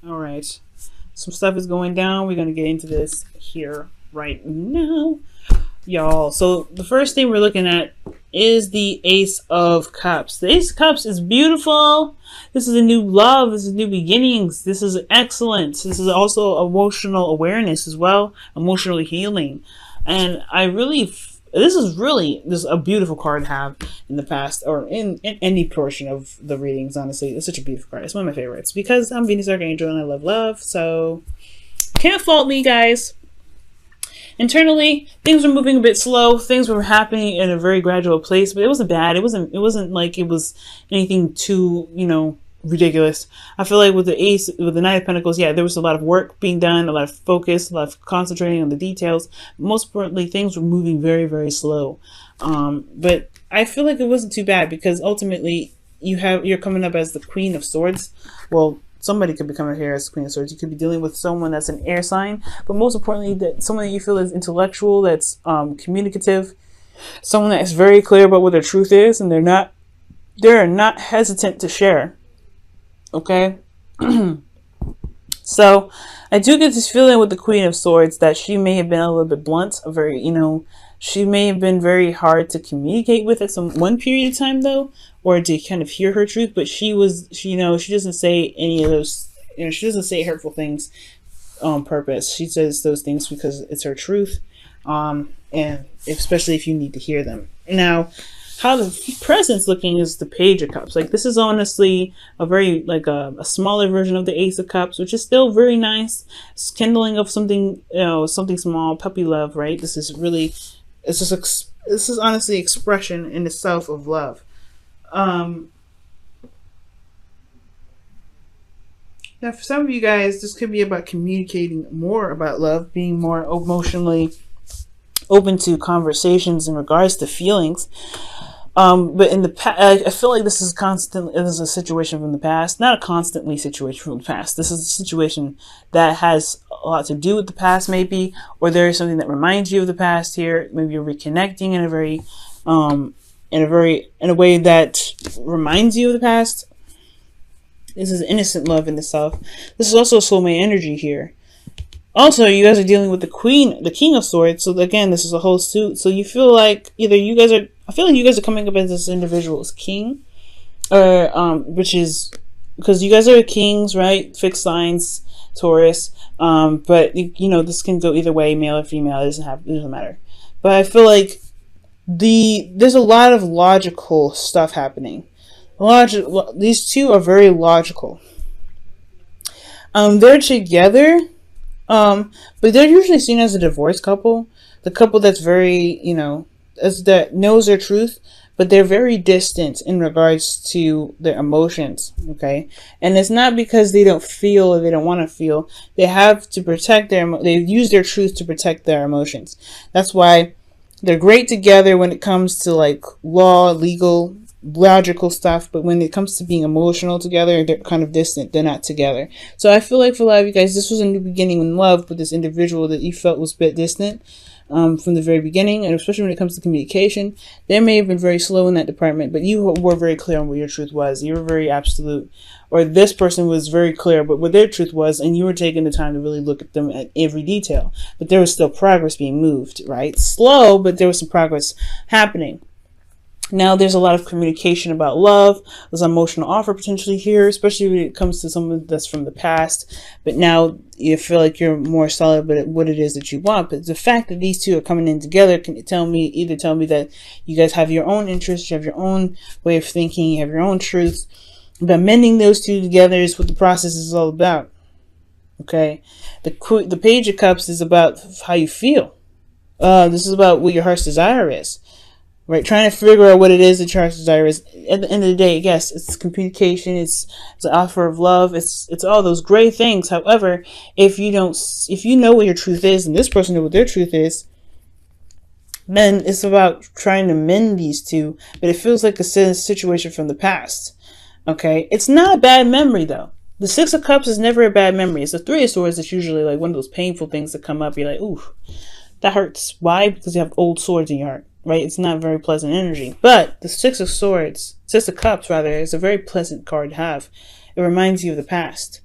All right. Some stuff is going down. We're going to get into this here right now, y'all. So the first thing we're looking at is the Ace of Cups. The Ace of Cups is beautiful. This is a new love. This is new beginnings. This is excellence. This is also emotional awareness as well, emotional healing. And this is a beautiful card to have in the past or in any portion of the readings. Honestly, it's such a beautiful card. It's one of my favorites because I'm Venus Archangel and I love love. So can't fault me, guys. Internally, things were moving a bit slow. Things were happening in a very gradual pace, but it wasn't bad. It wasn't like it was anything too, ridiculous. I feel like with the Knight of Pentacles, yeah, there was a lot of work being done, a lot of focus, a lot of concentrating on the details. Most importantly, things were moving very, very slow. But I feel like it wasn't too bad because ultimately you're coming up as the Queen of Swords. Well, somebody could be coming here as Queen of Swords. You could be dealing with someone that's an air sign, but most importantly, that someone that you feel is intellectual, that's communicative, someone that is very clear about what their truth is, and they're not hesitant to share. Okay, so I do get this feeling with the Queen of Swords that she may have been a little bit blunt, she may have been very hard to communicate with at one period of time though, or to kind of hear her truth. But she doesn't say any of those, she doesn't say hurtful things on purpose. She says those things because it's her truth, and especially if you need to hear them. Now, how the present's looking is the Page of Cups. Like, this is honestly a very, a smaller version of the Ace of Cups, which is still very nice. It's kindling of something, something small, puppy love, right? This is honestly expression in itself of love. Now, for some of you guys, this could be about communicating more about love, being more emotionally open to conversations in regards to feelings. But in the past, I feel like this is a situation from the past, not a constantly situation from the past. This is a situation that has a lot to do with the past, maybe, or there is something that reminds you of the past here. Maybe you're reconnecting in a way that reminds you of the past. This is innocent love in itself. This is also soulmate energy here. Also, you guys are dealing with the King of Swords. So again, this is a whole suit. So you feel like I feel like you guys are coming up as this individual as king, or which is because you guys are kings, right? Fixed signs, Taurus. But this can go either way, male or female. It doesn't matter. But I feel like there's a lot of logical stuff happening. These two are very logical. They're together. But they're usually seen as a divorced couple. The couple that's very, that knows their truth, but they're very distant in regards to their emotions. Okay. And it's not because they don't feel or they don't want to feel. They have to protect they use their truth to protect their emotions. That's why they're great together when it comes to law, legal, logical stuff, but when it comes to being emotional together, they're kind of distant. They're not together. So I feel like for a lot of you guys, this was a new beginning in love with this individual that you felt was a bit distant from the very beginning, and especially when it comes to communication. They may have been very slow in that department, but you were very clear on what your truth was. You were very absolute, or this person was very clear but what their truth was, and you were taking the time to really look at them at every detail. But there was still progress being moved, right? Slow, but there was some progress happening. Now there's a lot of communication about love. There's an emotional offer potentially here, especially when it comes to someone that's from the past. But now you feel like you're more solid about what it is that you want. But the fact that these two are coming in together can tell me that you guys have your own interests, you have your own way of thinking, you have your own truths. But mending those two together is what the process is all about. Okay, the Page of Cups is about how you feel. This is about what your heart's desire is. Right, trying to figure out what it is that your heart's desire is. At the end of the day, yes, it's communication, it's an offer of love, it's all those great things. However, if you know what your truth is, and this person knows what their truth is, then it's about trying to mend these two. But it feels like a situation from the past. Okay, it's not a bad memory though. The Six of Cups is never a bad memory. It's the Three of Swords that's usually like one of those painful things that come up. You're like, ooh, that hurts. Why? Because you have old swords in your heart. Right? It's not very pleasant energy. But the Six of Cups, rather, is a very pleasant card to have. It reminds you of the past.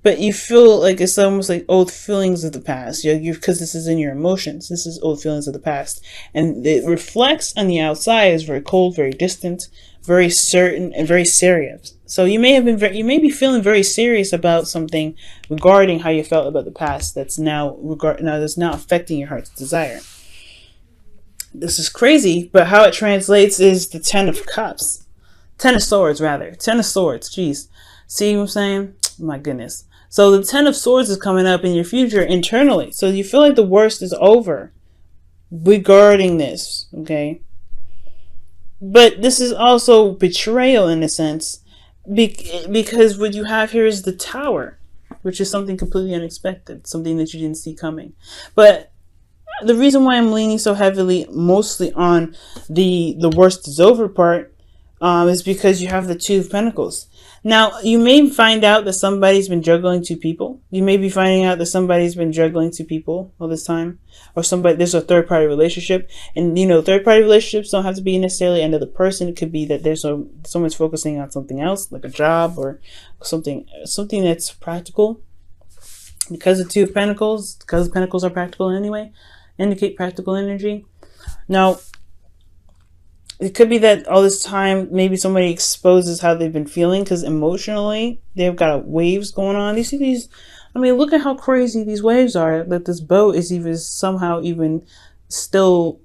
But you feel like it's almost like old feelings of the past. You because this is in your emotions. This is old feelings of the past, and it reflects on the outside as very cold, very distant, very certain, and very serious. So you may have been you may be feeling very serious about something regarding how you felt about the past. That's now that's now affecting your heart's desire. This is crazy, but how it translates is the Ten of Cups. Ten of Swords, rather. Ten of Swords. Jeez. See what I'm saying? My goodness. So the Ten of Swords is coming up in your future internally. So you feel like the worst is over regarding this, okay? But this is also betrayal in a sense, because what you have here is the Tower, which is something completely unexpected, something that you didn't see coming. But the reason why I'm leaning so heavily mostly on the worst is over part is because you have the Two of Pentacles. Now, you may find out that somebody's been juggling two people. You may be finding out that somebody's been juggling two people all this time. Or there's a third-party relationship. And, third-party relationships don't have to be necessarily end of the person. It could be that there's someone's focusing on something else, like a job or something that's practical. Because the Two of Pentacles are practical anyway, indicate practical energy. Now, it could be that all this time, maybe somebody exposes how they've been feeling because emotionally they've got waves going on. You see these, look at how crazy these waves are, that this boat is somehow still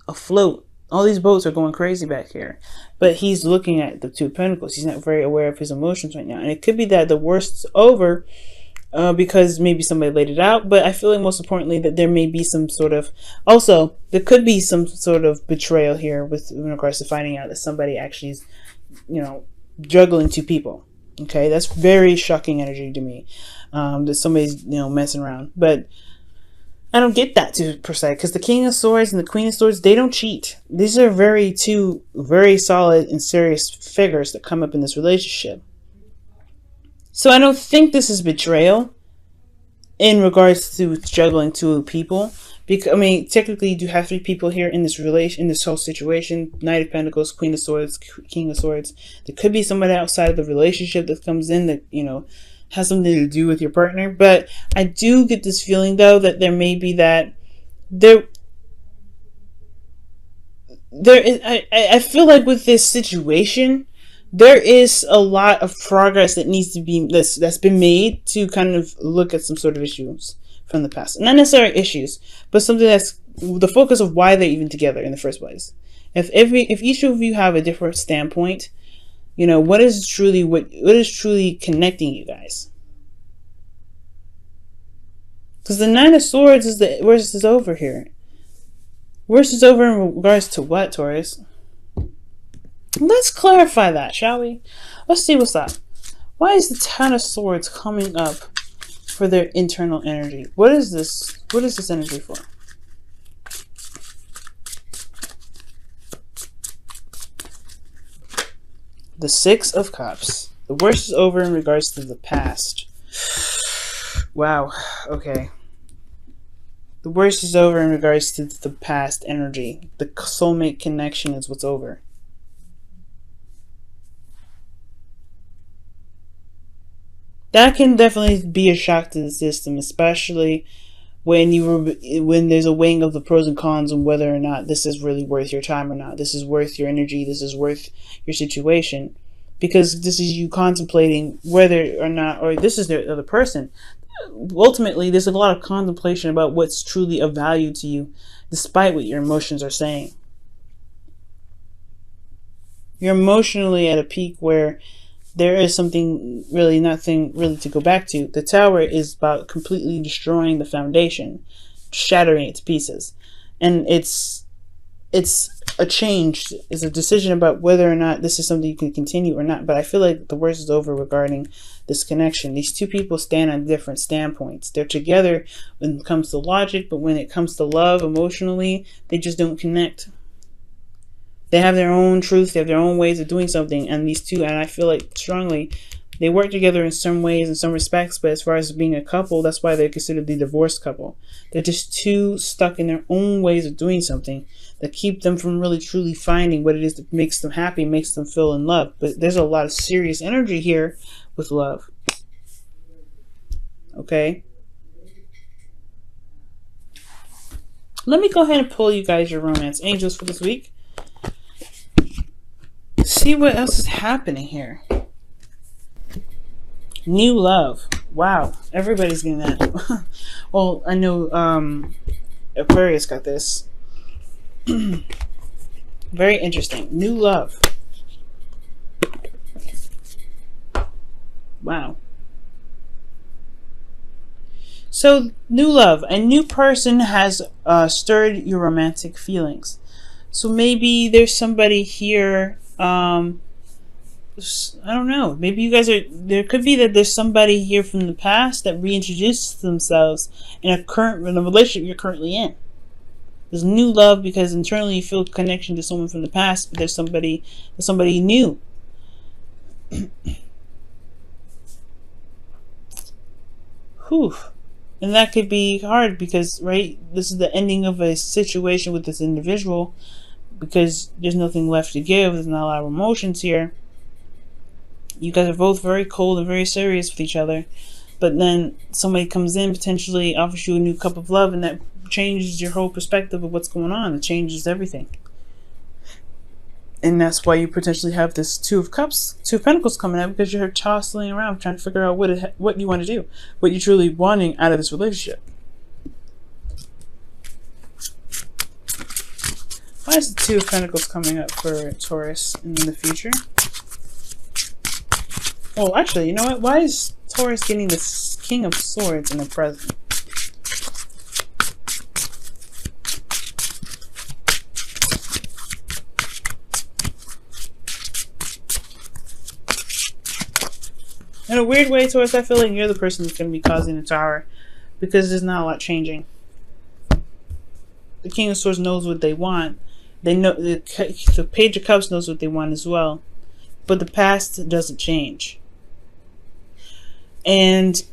afloat. All these boats are going crazy back here. But he's looking at the Two of Pentacles. He's not very aware of his emotions right now. And it could be that the worst's over because maybe somebody laid it out, but I feel like most importantly that there may be some sort of, also there could be some sort of betrayal here in regards to finding out that somebody actually is, juggling two people. Okay, that's very shocking energy to me, that somebody's, messing around. But I don't get that per se, because the King of Swords and the Queen of Swords, they don't cheat. These are two very solid and serious figures that come up in this relationship. So I don't think this is betrayal in regards to juggling two people. Because technically you do have three people here in this whole situation. Knight of Pentacles, Queen of Swords, King of Swords. There could be somebody outside of the relationship that comes in that, has something to do with your partner. But I do get this feeling though that there may be that I feel like with this situation, there is a lot of progress that needs to be that's been made to kind of look at some sort of issues from the past. Not necessarily issues, but something that's the focus of why they're even together in the first place. If each of you have a different standpoint, what is truly connecting you guys? Because the Nine of Swords is the worst is over here. Worst is over in regards to what, Taurus? Let's clarify that, shall we? Let's see what's up. Why is the Ten of Swords coming up for their internal energy? What is this? What is this energy for? The Six of Cups. The worst is over in regards to the past. Wow. Okay. The worst is over in regards to the past energy. The soulmate connection is what's over. That can definitely be a shock to the system, especially when there's a weighing of the pros and cons on whether or not this is really worth your time or not. This is worth your energy. This is worth your situation, because this is you contemplating whether or not, or this is the other person. Ultimately, there's a lot of contemplation about what's truly of value to you, despite what your emotions are saying. You're emotionally at a peak where there is nothing really to go back to. The Tower is about completely destroying the foundation, shattering it to pieces. And it's a change. It's a decision about whether or not this is something you can continue or not. But I feel like the worst is over regarding this connection. These two people stand on different standpoints. They're together when it comes to logic, but when it comes to love emotionally, they just don't connect. They have their own truth, they have their own ways of doing something, and these two, and I feel like strongly, they work together in some ways, in some respects, but as far as being a couple, that's why they're considered the divorced couple. They're just too stuck in their own ways of doing something that keep them from really truly finding what it is that makes them happy, makes them feel in love. But there's a lot of serious energy here with love. Okay. Let me go ahead and pull you guys your romance angels for this week. See what else is happening here. New love. Wow. Everybody's getting that. Well, I know Aquarius got this. Very interesting. New love. Wow. So, new love. A new person has stirred your romantic feelings. So maybe there's somebody here, I don't know. Maybe you guys are, there could be that there's somebody here from the past that reintroduces themselves in a relationship you're currently in. There's new love because internally you feel a connection to someone from the past, but there's somebody new. Whew. And that could be hard because, right, this is the ending of a situation with this individual because there's nothing left to give. There's not a lot of emotions here. You guys are both very cold and very serious with each other. But then somebody comes in, potentially offers you a new cup of love, and that changes your whole perspective of what's going on. It changes everything. And that's why you potentially have this Two of Pentacles coming out, because you're tossing around trying to figure out what you want to do, what you're truly wanting out of this relationship. Why is the Two of Pentacles coming up for Taurus in the future? Oh, actually, you know what? Why is Taurus getting this King of Swords in the present? In a weird way, Taurus, I feel like you're the person that's going to be causing the Tower because there's not a lot changing. The King of Swords knows what they want. They know the Page of Cups knows what they want as well, but the past doesn't change. And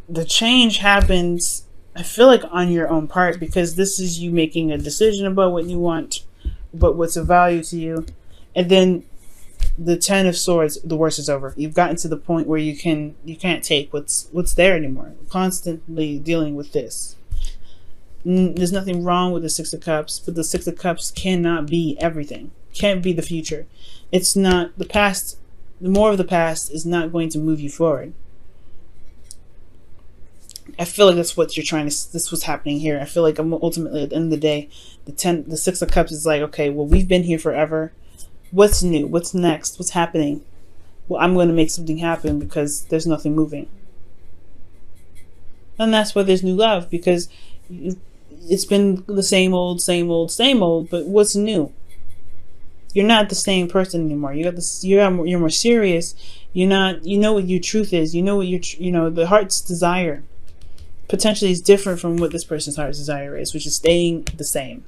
the change happens, I feel like, on your own part, because this is you making a decision about what you want, about what's of value to you, and then the Ten of Swords, the worst is over. You've gotten to the point where you can't take what's there anymore. Constantly dealing with this. There's nothing wrong with the Six of Cups, but the Six of Cups cannot be everything. Can't be the future. It's not the past. More of the past is not going to move you forward. I feel like that's what you're trying to. That's what's happening here. I feel like ultimately at the end of the day, the Six of Cups is like, okay, well, we've been here forever. What's new? What's next? What's happening? Well, I'm going to make something happen because there's nothing moving. And that's why there's new love, because it's been the same old, but what's new? You're not the same person anymore. You're more serious. You know what your truth is. You know what the heart's desire potentially is different from what this person's heart's desire is, which is staying the same.